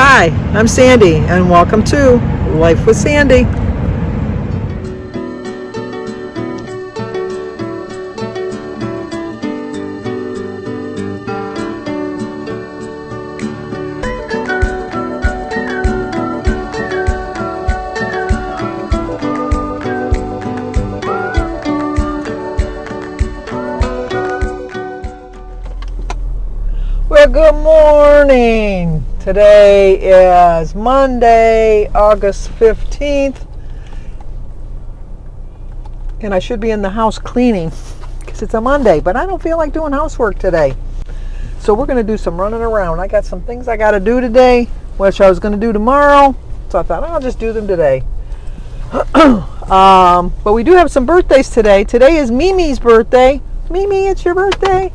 Hi, I'm Sandy, and welcome to Life with Sandy. Well, good morning. Today is Monday, August 15th, and I should be in the house cleaning because it's a Monday, but I don't feel like doing housework today. So we're going to do some running around. I got some things I got to do today, which I was going to do tomorrow, so I thought I'll just do them today. But we do have some birthdays today. Today is Mimi's birthday. Mimi, it's your birthday.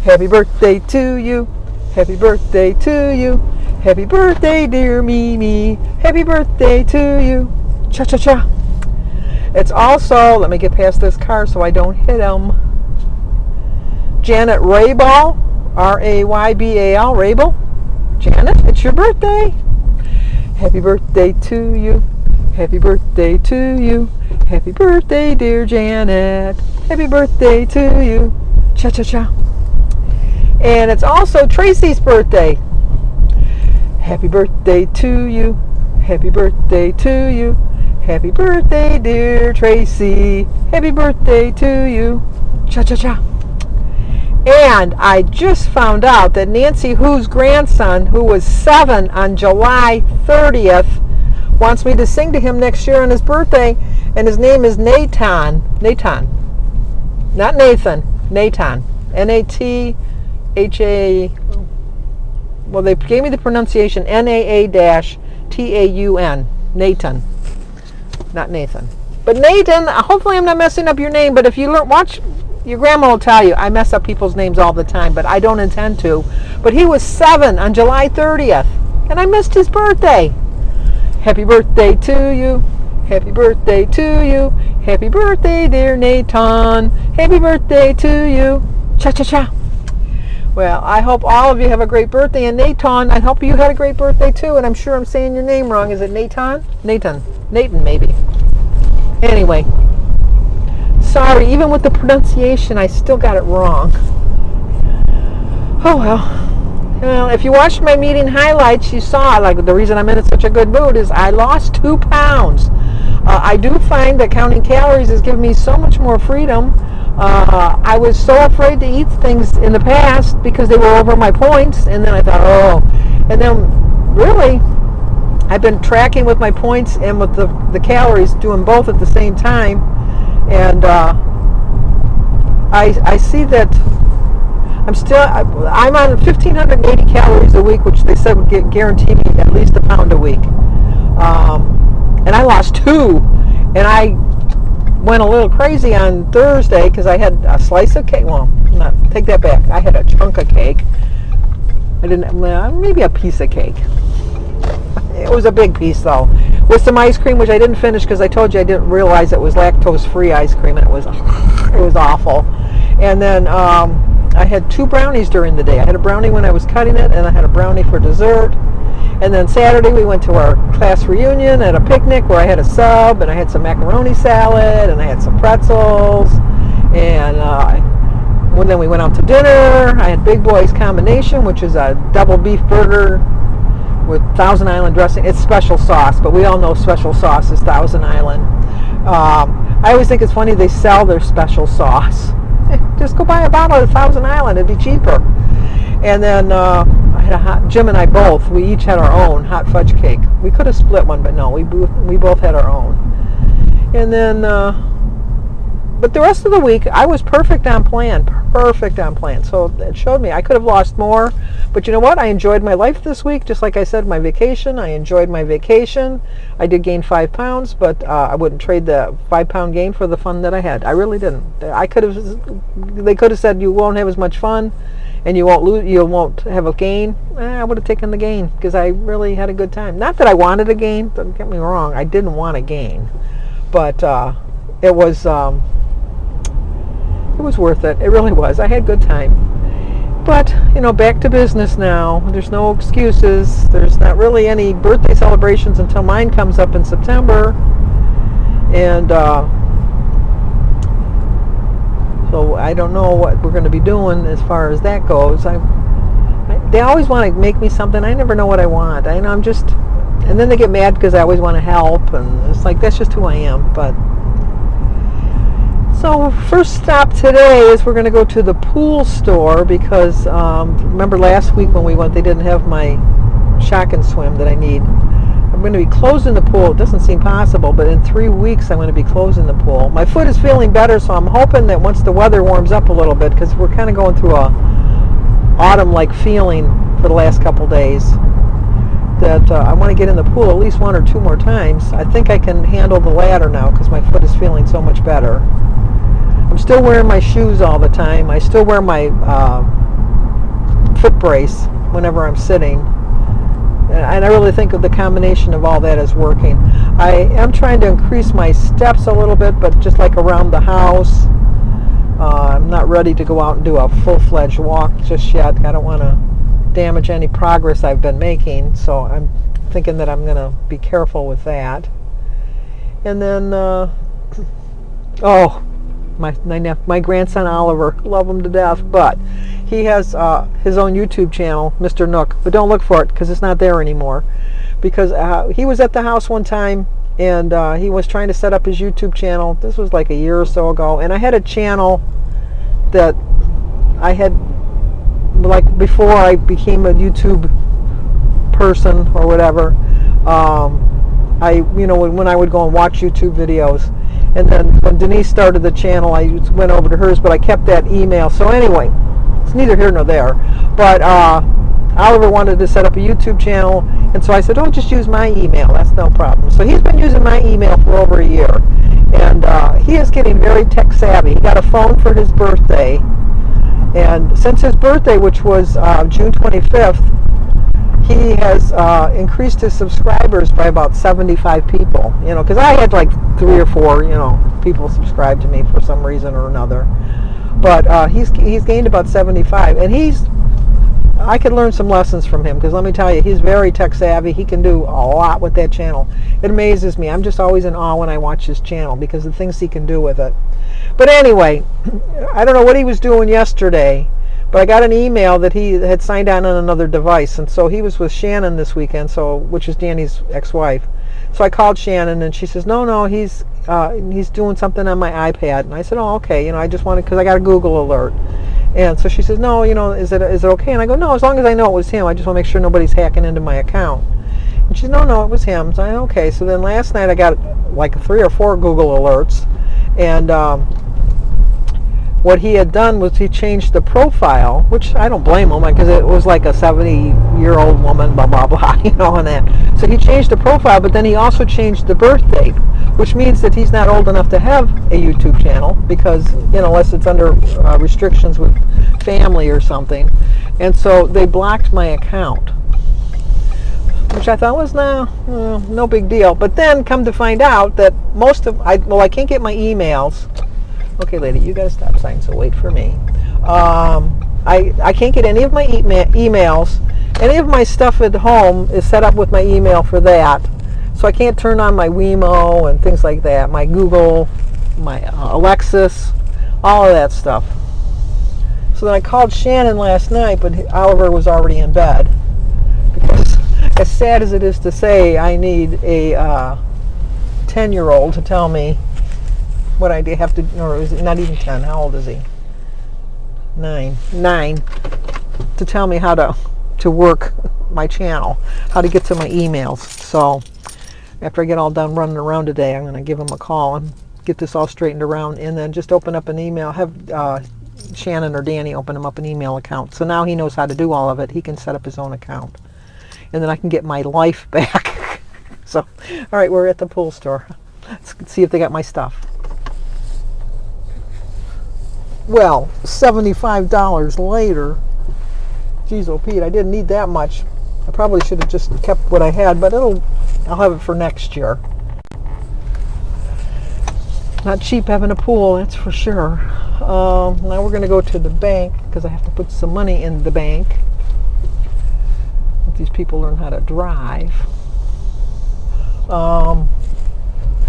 Happy birthday to you. Happy birthday to you. Happy birthday, dear Mimi. Happy birthday to you. Cha-cha-cha. It's also, let me get past this car so I don't hit him, Janet Raybal, R-A-Y-B-A-L, Raybal. Janet, it's your birthday. Happy birthday to you. Happy birthday to you. Happy birthday, dear Janet. Happy birthday to you. Cha-cha-cha. And it's also Tracy's birthday. Happy birthday to you. Happy birthday to you. Happy birthday, dear Tracy. Happy birthday to you. Cha-cha-cha. And I just found out that Nancy Who's grandson, who was 7 on July 30th, wants me to sing to him next year on his birthday, and his name is Nathan. Nathan. Not Nathan. Nathan. N-A-T H-A, well, they gave me the pronunciation N-A-A-T-A-U-N, Nathan, not Nathan. But Nathan, hopefully I'm not messing up your name, but if you watch, your grandma will tell you, I mess up people's names all the time, but I don't intend to. But he was 7 on July 30th, and I missed his birthday. Happy birthday to you. Happy birthday to you. Happy birthday, dear Nathan. Happy birthday to you. Cha-cha-cha. Well, I hope all of you have a great birthday. And Nathan, I hope you had a great birthday too. And I'm sure I'm saying your name wrong. Is it Nathan? Nathan. Nathan, maybe. Anyway. Sorry, even with the pronunciation, I still got it wrong. Oh, well. Well, if you watched my meeting highlights, you saw, like, the reason I'm in such a good mood is I lost 2 pounds. I do find that counting calories has given me so much more freedom. I was so afraid to eat things in the past because they were over my points, and then I thought, oh, and then really, I've been tracking with my points and with the calories, doing both at the same time, and I see that I'm on 1,580 calories a week, which they said would guarantee me at least a pound a week, and I lost 2, and I went a little crazy on Thursday because I had a slice of cake. Well, take that back. I had a chunk of cake. Maybe a piece of cake. It was a big piece though, with some ice cream, which I didn't finish because I told you I didn't realize it was lactose-free ice cream, and it was awful. And then I had 2 brownies during the day. I had a brownie when I was cutting it, and I had a brownie for dessert. And then Saturday we went to our class reunion at a picnic where I had a sub, and I had some macaroni salad, and I had some pretzels, and then we went out to dinner. I had Big Boy's Combination, which is a double beef burger with Thousand Island dressing. It's special sauce, but we all know special sauce is Thousand Island. I always think it's funny they sell their special sauce. Just go buy a bottle of Thousand Island, it'd be cheaper. And then I had Jim and I both, we each had our own hot fudge cake. We could have split one, but no, we both had our own. And then, but the rest of the week, I was perfect on plan. So it showed me I could have lost more, but you know what? I enjoyed my life this week. Just like I said, my vacation, I enjoyed my vacation. I did gain 5 pounds, but I wouldn't trade the 5-pound gain for the fun that I had. I really didn't. They could have said you won't have as much fun, and you won't have a gain. I would have taken the gain because I really had a good time. Not that I wanted a gain, don't get me wrong, I didn't want a gain, but it was worth it. It really was. I had a good time. But, back to business now. There's no excuses. There's not really any birthday celebrations until mine comes up in September. And so I don't know what we're going to be doing as far as that goes. They always want to make me something. I never know what I want. And then they get mad because I always want to help. And it's like, that's just who I am. But so first stop today is we're going to go to the pool store because remember last week when we went, they didn't have my shock and swim that I need. I'm going to be closing the pool. It doesn't seem possible, but in 3 weeks I'm going to be closing the pool. My foot is feeling better, so I'm hoping that once the weather warms up a little bit, because we're kind of going through a autumn-like feeling for the last couple days, that I want to get in the pool at least 1 or 2 more times. I think I can handle the ladder now because my foot is feeling so much better. I'm still wearing my shoes all the time. I still wear my foot brace whenever I'm sitting. And I really think of the combination of all that is working. I am trying to increase my steps a little bit, but just like around the house. I'm not ready to go out and do a full-fledged walk just yet. I don't want to damage any progress I've been making, so I'm thinking that I'm going to be careful with that. And then, my grandson Oliver, love him to death, but he has his own YouTube channel, Mr. Nook, but don't look for it because it's not there anymore. Because he was at the house one time and he was trying to set up his YouTube channel. This was like a year or so ago, and I had a channel that I had, like before I became a YouTube person or whatever. When I would go and watch YouTube videos. And then when Denise started the channel, I went over to hers, but I kept that email. So anyway, it's neither here nor there. But Oliver wanted to set up a YouTube channel, and so I said, oh, just use my email. That's no problem. So he's been using my email for over a year. And he is getting very tech savvy. He got a phone for his birthday. And since his birthday, which was June 25th, he has increased his subscribers by about 75 people, because I had like 3 or 4, people subscribe to me for some reason or another. But he's gained about 75, and I could learn some lessons from him, because let me tell you, he's very tech savvy. He can do a lot with that channel. It amazes me. I'm just always in awe when I watch his channel because of the things he can do with it. But anyway, I don't know what he was doing yesterday, but I got an email that he had signed on another device, and so he was with Shannon this weekend, which is Danny's ex-wife. So I called Shannon, and she says, no, he's doing something on my iPad. And I said, oh, okay, I just wanted, because I got a Google alert. And so she says, no, is it okay? And I go, no, as long as I know it was him, I just want to make sure nobody's hacking into my account. And she said, no, it was him. So I said, okay. So then last night I got like 3 or 4 Google alerts, and what he had done was he changed the profile, which I don't blame him, because it was like a 70-year-old woman, blah, blah, blah, and that. So he changed the profile, but then he also changed the birth date, which means that he's not old enough to have a YouTube channel, because, unless it's under restrictions with family or something. And so they blocked my account, which I thought was no big deal. But then come to find out that I can't get my emails. Okay, lady, you got to stop sign, so wait for me. I can't get any of my emails. Any of my stuff at home is set up with my email for that. So I can't turn on my Wemo and things like that, my Google, my Alexis, all of that stuff. So then I called Shannon last night, but Oliver was already in bed. Because as sad as it is to say, I need a 10-year-old to tell me what I have to, or is it not even 10? How old is he? 9. To tell me how to work my channel, how to get to my emails. So after I get all done running around today, I'm going to give him a call and get this all straightened around, and then just open up an email, have Shannon or Danny open him up an email account. So now he knows how to do all of it. He can set up his own account, and then I can get my life back. So, all right, we're at the pool store. Let's see if they got my stuff. Well, $75 later. Geez, oh Pete, I didn't need that much. I probably should have just kept what I had, but I'll have it for next year. Not cheap having a pool, that's for sure. Now we're going to go to the bank because I have to put some money in the bank. If these people learn how to drive.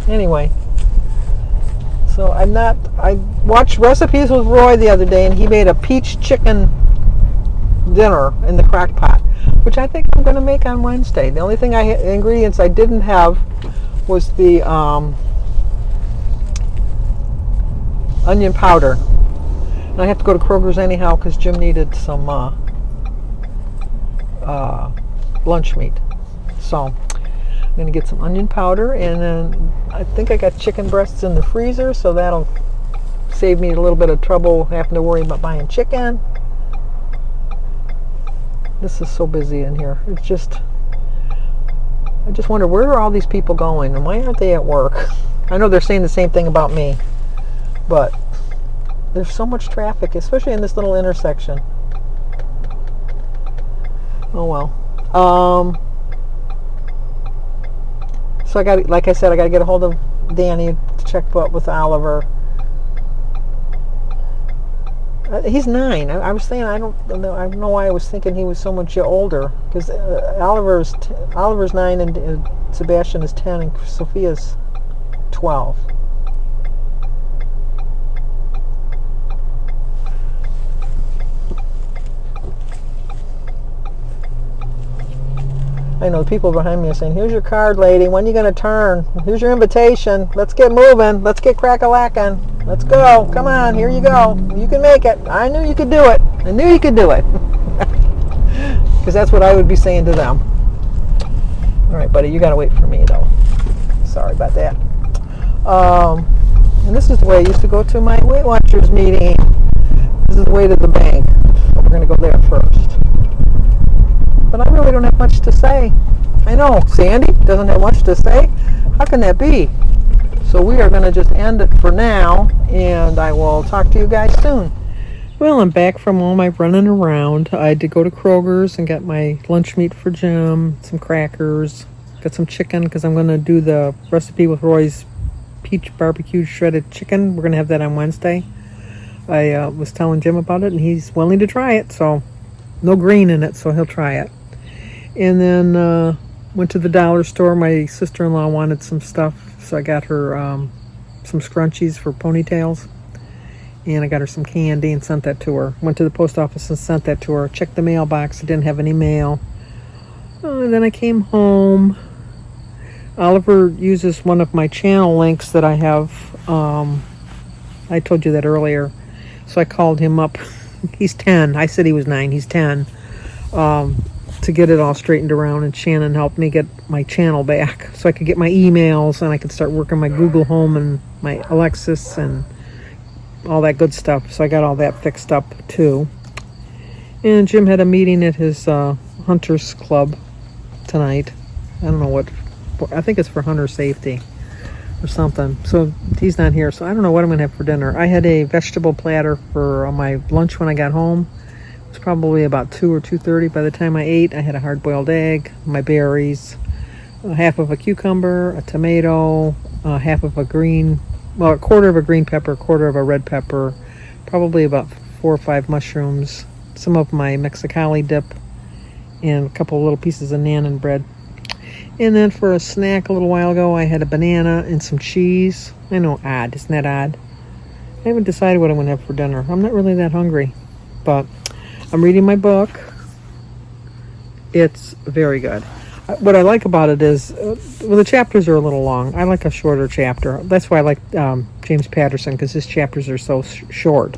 Anyway, so I watched Recipes with Roy the other day, and he made a peach chicken dinner in the crock pot, which I think I'm going to make on Wednesday. The only thing ingredients I didn't have was the onion powder. And I have to go to Kroger's anyhow because Jim needed some lunch meat. So I'm going to get some onion powder, and then I think I got chicken breasts in the freezer, so that'll save me a little bit of trouble having to worry about buying chicken. This is so busy in here. It's just, I just wonder, where are all these people going, and why aren't they at work? I know they're saying the same thing about me, but there's so much traffic, especially in this little intersection. Oh well. So I got, like I said, I got to get a hold of Danny to check with Oliver. He's 9. I was saying I don't know why I was thinking he was so much older, because Oliver's 9 and Sebastian is 10 and Sophia's 12. I know the people behind me are saying, "Here's your card, lady. When are you going to turn? Here's your invitation. Let's get moving. Let's get crack-a-lackin'. Let's go. Come on, here you go. You can make it. I knew you could do it. I knew you could do it." Because that's what I would be saying to them. All right, buddy, you got to wait for me, though. Sorry about that. And this is the way I used to go to my Weight Watchers meeting. This is the way to the bank. So we're going to go there first. But I really don't have much to say. I know, Sandy doesn't have much to say. How can that be? So we are going to just end it for now, and I will talk to you guys soon. Well, I'm back from all my running around. I had to go to Kroger's and get my lunch meat for Jim, some crackers, got some chicken because I'm going to do the recipe with Roy's peach barbecue shredded chicken. We're going to have that on Wednesday. I was telling Jim about it, and he's willing to try it, so no green in it, so he'll try it. And then went to the dollar store. My sister-in-law wanted some stuff, so I got her some scrunchies for ponytails. And I got her some candy and sent that to her. Went to the post office and sent that to her. Checked the mailbox. I didn't have any mail. And then I came home. Oliver uses one of my channel links that I have. I told you that earlier. So I called him up. He's 10. I said he was 9. He's 10. To get it all straightened around, and Shannon helped me get my channel back so I could get my emails and I could start working my Google Home and my Alexis and all that good stuff. So I got all that fixed up too. And Jim had a meeting at his Hunters Club tonight. I don't know what, I think it's for hunter safety or something. So he's not here, so I don't know what I'm gonna have for dinner. I had a vegetable platter for my lunch when I got home. It was probably about 2 or 2:30 by the time I ate. I had a hard-boiled egg, my berries, half of a cucumber, a tomato, half of a a quarter of a green pepper, a quarter of a red pepper, probably about 4 or 5 mushrooms, some of my Mexicali dip, and a couple of little pieces of naan bread. And then for a snack a little while ago, I had a banana and some cheese. I know, odd. Isn't that odd? I haven't decided what I'm going to have for dinner. I'm not really that hungry, but I'm reading my book. It's very good. What I like about it is, well, the chapters are a little long. I like a shorter chapter. That's why I like James Patterson, because his chapters are so short.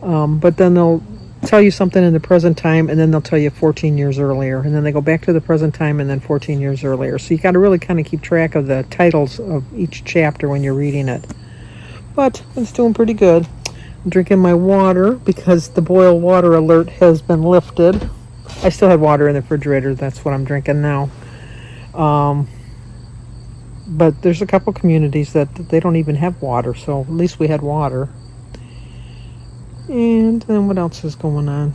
But then they'll tell you something in the present time, and then they'll tell you 14 years earlier, and then they go back to the present time, and then 14 years earlier. So you got to really kind of keep track of the titles of each chapter when you're reading it. But it's doing pretty good. I'm drinking my water because the boil water alert has been lifted. I still had water in the refrigerator. That's what I'm drinking now. But there's a couple communities that they don't even have water, so at least we had water. And then what else is going on?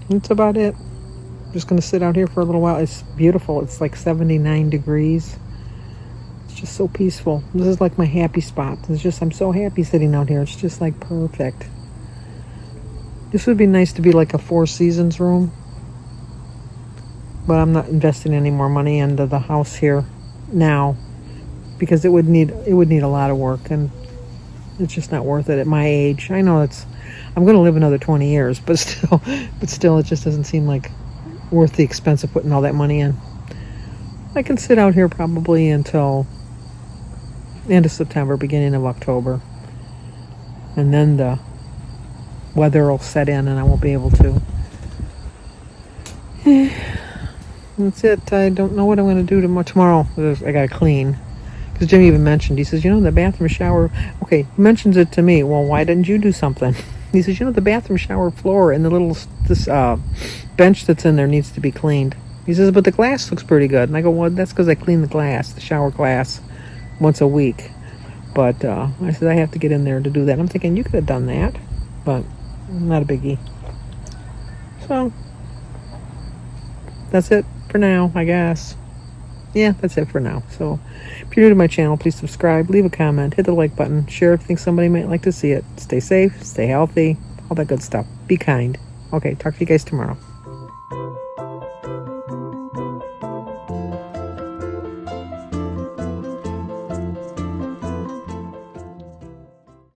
That's about it. I'm just going to sit out here for a little while. It's beautiful. It's like 79 degrees. It's just so peaceful. This is like my happy spot. I'm so happy sitting out here. It's just like perfect. This would be nice to be like a Four Seasons room. But I'm not investing any more money into the house here now because it would need a lot of work, and it's just not worth it at my age. I know I'm going to live another 20 years, but still it just doesn't seem like worth the expense of putting all that money in. I can sit out here probably until end of September, beginning of October. And then the weather will set in and I won't be able to. That's it. I don't know what I'm going to do tomorrow. I got to clean. Because Jimmy even mentioned, he says, the bathroom shower. Okay, he mentions it to me. Well, why didn't you do something? He says, the bathroom shower floor and this bench that's in there needs to be cleaned. He says, but the glass looks pretty good. And I go, well, that's because I clean the shower glass, once a week. But I said, I have to get in there to do that. I'm thinking, you could have done that. But not a biggie. So, that's it for now, I guess. Yeah, that's it for now. So, if you're new to my channel, please subscribe, leave a comment, hit the like button, share if you think somebody might like to see it. Stay safe, stay healthy, all that good stuff. Be kind. Okay, talk to you guys tomorrow.